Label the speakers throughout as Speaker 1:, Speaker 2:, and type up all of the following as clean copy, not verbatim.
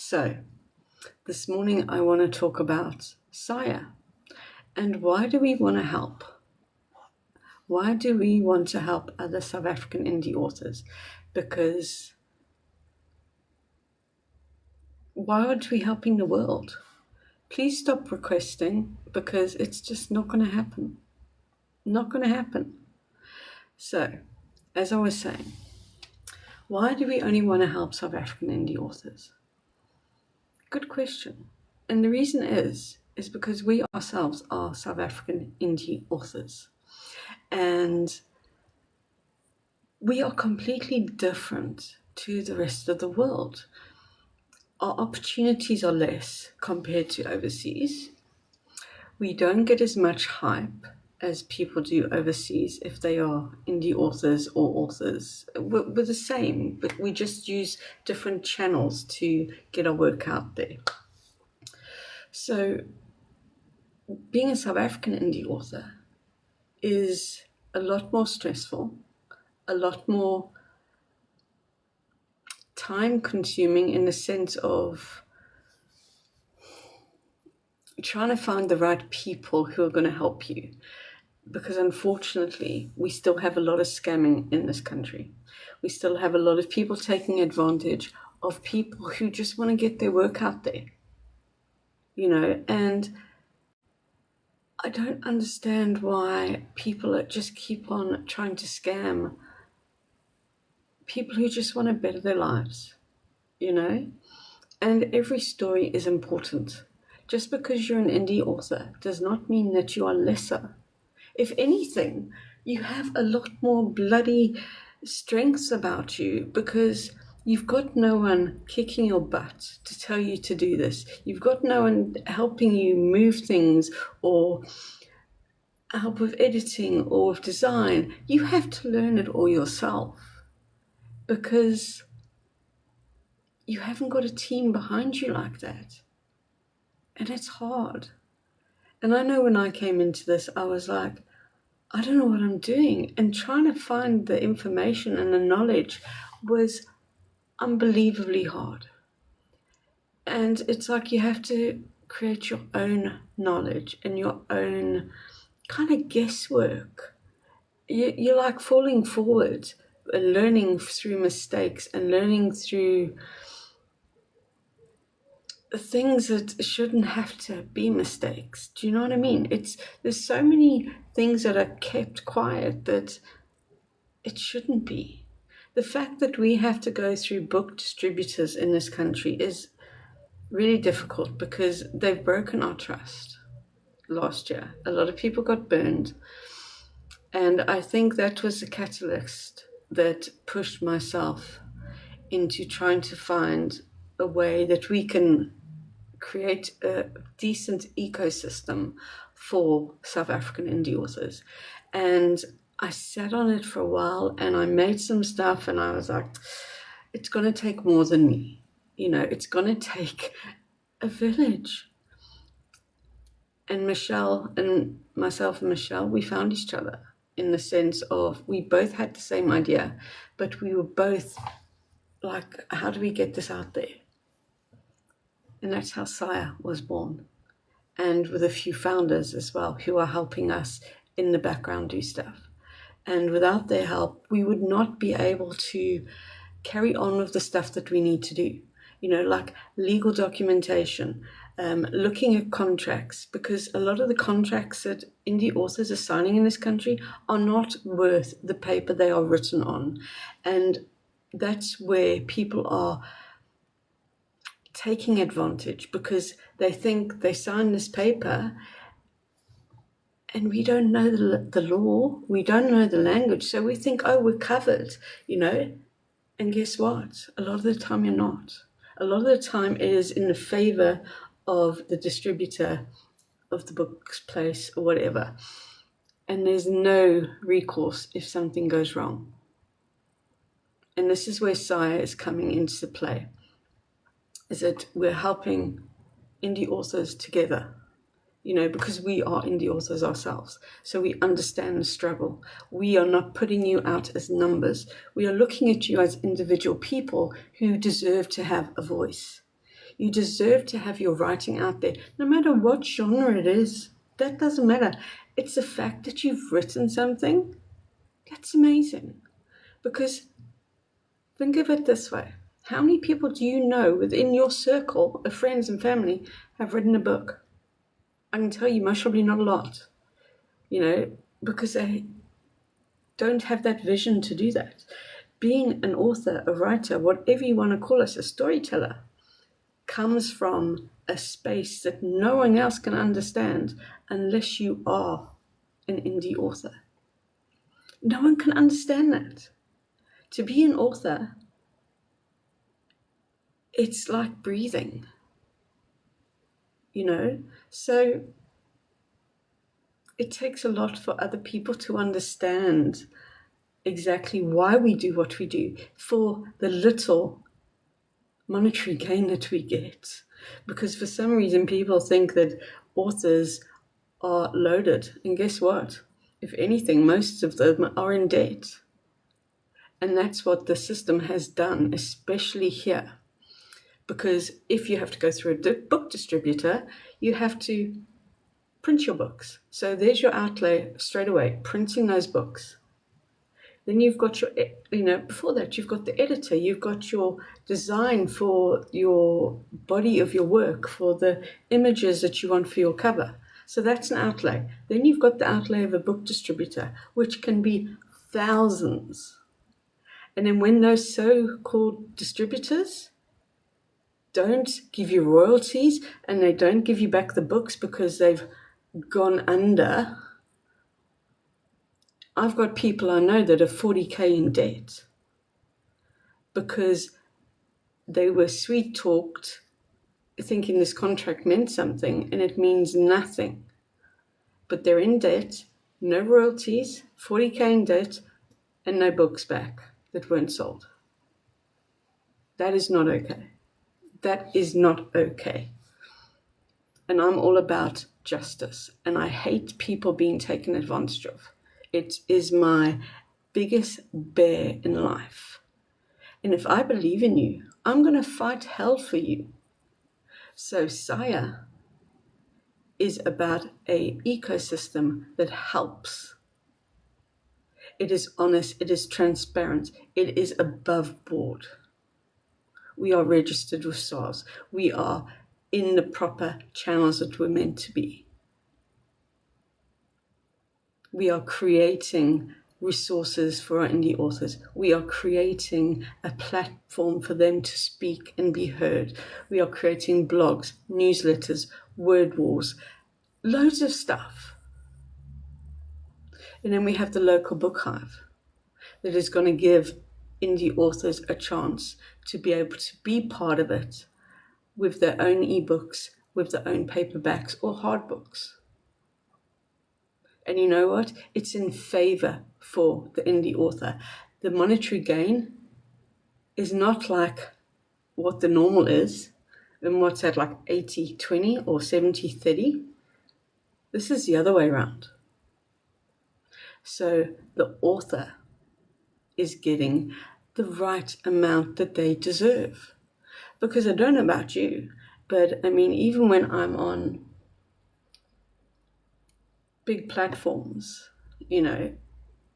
Speaker 1: So, this morning I want to talk about SAIAA and why do we want to help? Why do we want to help other South African indie authors? Because why aren't we helping the world? Please stop requesting because it's just not going to happen. Not going to happen. So, as I was saying, why do we only want to help South African indie authors? Good question. And the reason is because we ourselves are South African indie authors. And we are completely different to the rest of the world. Our opportunities are less compared to overseas. We don't get as much hype as people do overseas if they are indie authors or authors. We're the same, but we just use different channels to get our work out there. So being a South African indie author is a lot more stressful, a lot more time consuming in the sense of trying to find the right people who are going to help you. Because unfortunately, we still have a lot of scamming in this country. We still have a lot of people taking advantage of people who just want to get their work out there. And I don't understand why people just keep on trying to scam people who just want to better their lives, And every story is important. Just because you're an indie author does not mean that you are lesser. If anything, you have a lot more bloody strengths about you because you've got no one kicking your butt to tell you to do this. You've got no one helping you move things or help with editing or with design. You have to learn it all yourself because you haven't got a team behind you like that. And it's hard. And I know when I came into this, I was like, I don't know what I'm doing. And trying to find the information and the knowledge was unbelievably hard. And it's like you have to create your own knowledge and your own kind of guesswork. You're like falling forward, learning through mistakes and learning through things that shouldn't have to be mistakes. Do you know what I mean? There's so many things that are kept quiet that it shouldn't be. The fact that we have to go through book distributors in this country is really difficult because they've broken our trust. Last year, a lot of people got burned, and I think that was the catalyst that pushed myself into trying to find a way that we can create a decent ecosystem for South African indie authors. And I sat on it for a while and I made some stuff and I was like, it's going to take more than me. It's going to take a village. And Michelle and myself and Michelle, we found each other in the sense of we both had the same idea, but we were both like, how do we get this out there? And that's how SAIAA was born. And with a few founders as well who are helping us in the background do stuff. And without their help, we would not be able to carry on with the stuff that we need to do. Like legal documentation, looking at contracts, because a lot of the contracts that indie authors are signing in this country are not worth the paper they are written on. And that's where people are taking advantage because they think they sign this paper and we don't know the law, we don't know the language, so we think, oh, we're covered, and guess what? A lot of the time you're not. A lot of the time it is in the favor of the distributor of the book's place or whatever, and there's no recourse if something goes wrong. And this is where SAIAA is coming into play. Is that we're helping indie authors together, because we are indie authors ourselves. So we understand the struggle. We are not putting you out as numbers. We are looking at you as individual people who deserve to have a voice. You deserve to have your writing out there, no matter what genre it is. That doesn't matter. It's the fact that you've written something. That's amazing. Because think of it this way. How many people do you know within your circle of friends and family have written a book? I can tell you most probably not a lot, because they don't have that vision to do that. Being an author, a writer, whatever you want to call us, a storyteller, comes from a space that no one else can understand unless you are an indie author. No one can understand that. To be an author, it's like breathing, So it takes a lot for other people to understand exactly why we do what we do, for the little monetary gain that we get. Because for some reason, people think that authors are loaded. And guess what? If anything, most of them are in debt. And that's what the system has done, especially here. Because if you have to go through a book distributor, you have to print your books. So there's your outlay straight away, printing those books. Then you've got your, before that, you've got the editor, you've got your design for your body of your work, for the images that you want for your cover. So that's an outlay. Then you've got the outlay of a book distributor, which can be thousands. And then when those so-called distributors don't give you royalties and they don't give you back the books because they've gone under, I've got people I know that are 40K in debt because they were sweet-talked thinking this contract meant something, and it means nothing. But they're in debt, no royalties, 40K in debt, and no books back that weren't sold. That is not okay. That is not okay. And I'm all about justice, and I hate people being taken advantage of. It is my biggest bear in life. And if I believe in you, I'm going to fight hell for you. So SAIAA is about an ecosystem that helps. It is honest, it is transparent, it is above board. We are registered with SARS. We are in the proper channels that we're meant to be. We are creating resources for our indie authors. We are creating a platform for them to speak and be heard. We are creating blogs, newsletters, word wars, loads of stuff. And then we have the local book hive that is going to give indie authors a chance to be able to be part of it with their own ebooks, with their own paperbacks or hard books. And you know what? It's in favor for the indie author. The monetary gain is not like what the normal is, and what's that, like 80-20 or 70-30. This is the other way around. So the author is getting the right amount that they deserve. Because I don't know about you, but I mean, even when I'm on big platforms,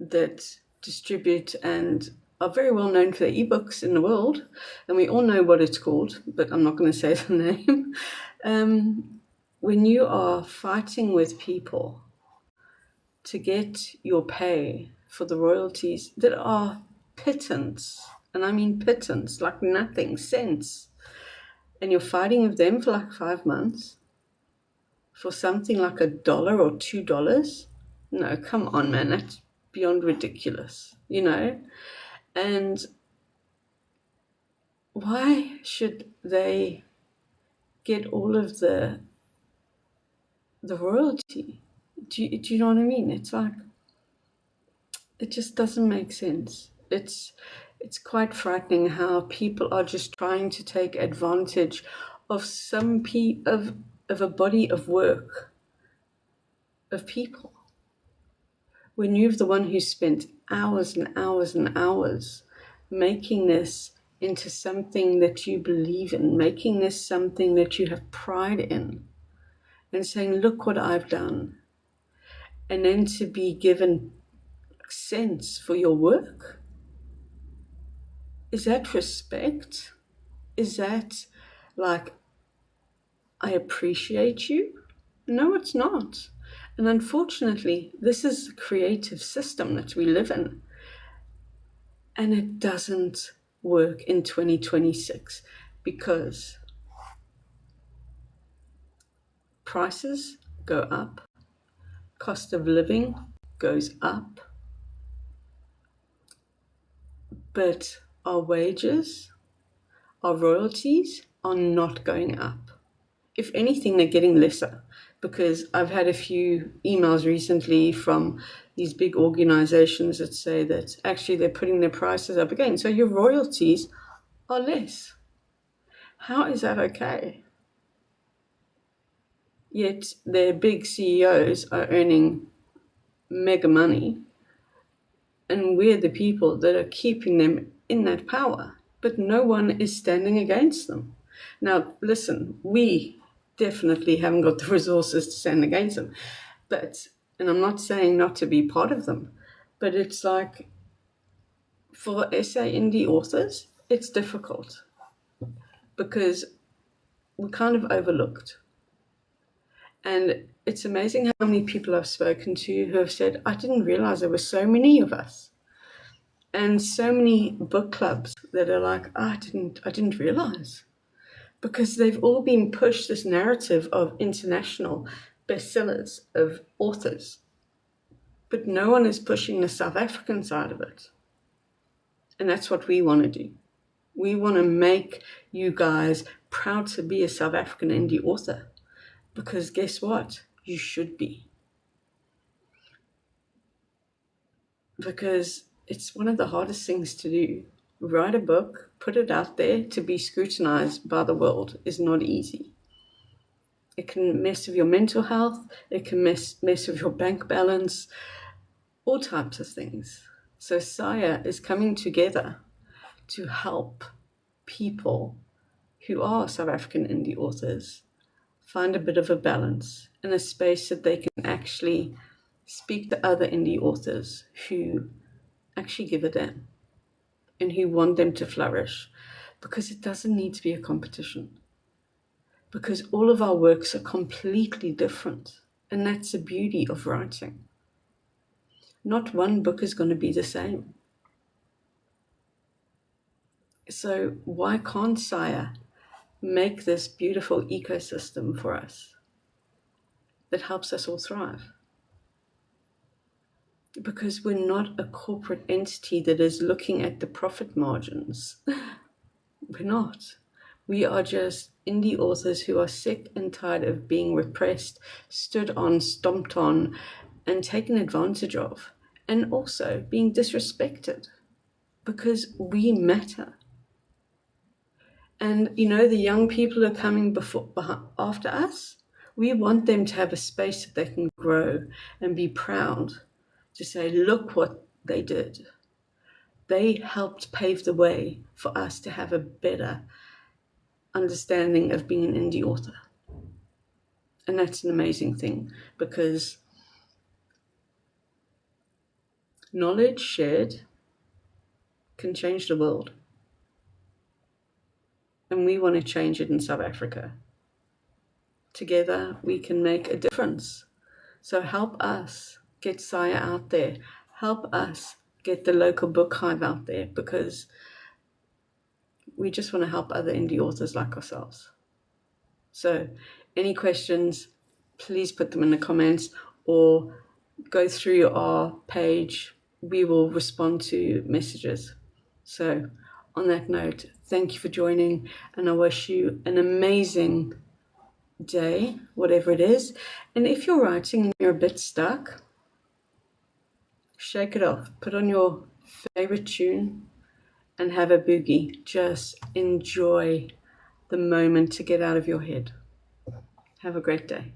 Speaker 1: that distribute and are very well known for their ebooks in the world, and we all know what it's called, but I'm not going to say the name. When you are fighting with people to get your pay for the royalties that are pittance, and I mean pittance, like nothing, cents, and you're fighting with them for like 5 months for something like $1 or $2, no, come on, man, that's beyond ridiculous, And why should they get all of the royalty? Do you know what I mean? It's like, it just doesn't make sense. It's quite frightening how people are just trying to take advantage of of a body of work of people. When you're the one who spent hours and hours and hours making this into something that you believe in, making this something that you have pride in, and saying, look what I've done. And then to be given sense for your work. Is that respect? Is that like, I appreciate you? No, it's not. And unfortunately, this is the creative system that we live in. And it doesn't work in 2026 because prices go up, cost of living goes up, but our wages, our royalties are not going up. If anything, they're getting lesser, because I've had a few emails recently from these big organizations that say that actually they're putting their prices up again. So your royalties are less. How is that okay? Yet their big CEOs are earning mega money, and we're the people that are keeping them in that power, but no one is standing against them. Now, listen, we definitely haven't got the resources to stand against them, and I'm not saying not to be part of them, but it's like, for SA indie authors, it's difficult because we're kind of overlooked. And it's amazing how many people I've spoken to who have said, I didn't realize there were so many of us. And so many book clubs that are like, I didn't realize. Because they've all been pushed this narrative of international bestsellers of authors. But no one is pushing the South African side of it. And that's what we want to do. We want to make you guys proud to be a South African indie author. Because guess what? You should be. Because it's one of the hardest things to do. Write a book, put it out there to be scrutinized by the world is not easy. It can mess with your mental health. It can mess with your bank balance, all types of things. So SAIAA is coming together to help people who are South African indie authors find a bit of a balance in a space that they can actually speak to other indie authors who actually give a damn and who want them to flourish, because it doesn't need to be a competition, because all of our works are completely different, and that's the beauty of writing. Not one book is going to be the same. So why can't SAIAA make this beautiful ecosystem for us that helps us all thrive? Because we're not a corporate entity that is looking at the profit margins. We're not. We are just indie authors who are sick and tired of being repressed, stood on, stomped on, and taken advantage of, and also being disrespected, because we matter. And the young people who are coming after us, we want them to have a space that they can grow and be proud to say, look what they did. They helped pave the way for us to have a better understanding of being an indie author. And that's an amazing thing, because knowledge shared can change the world. And we want to change it in South Africa. Together, we can make a difference. So help us get SAIAA out there. Help us get the local book hive out there, because we just want to help other indie authors like ourselves. So any questions, please put them in the comments or go through our page. We will respond to messages. So on that note, thank you for joining, and I wish you an amazing day, whatever it is. And if you're writing and you're a bit stuck, shake it off. Put on your favorite tune and have a boogie. Just enjoy the moment to get out of your head. Have a great day.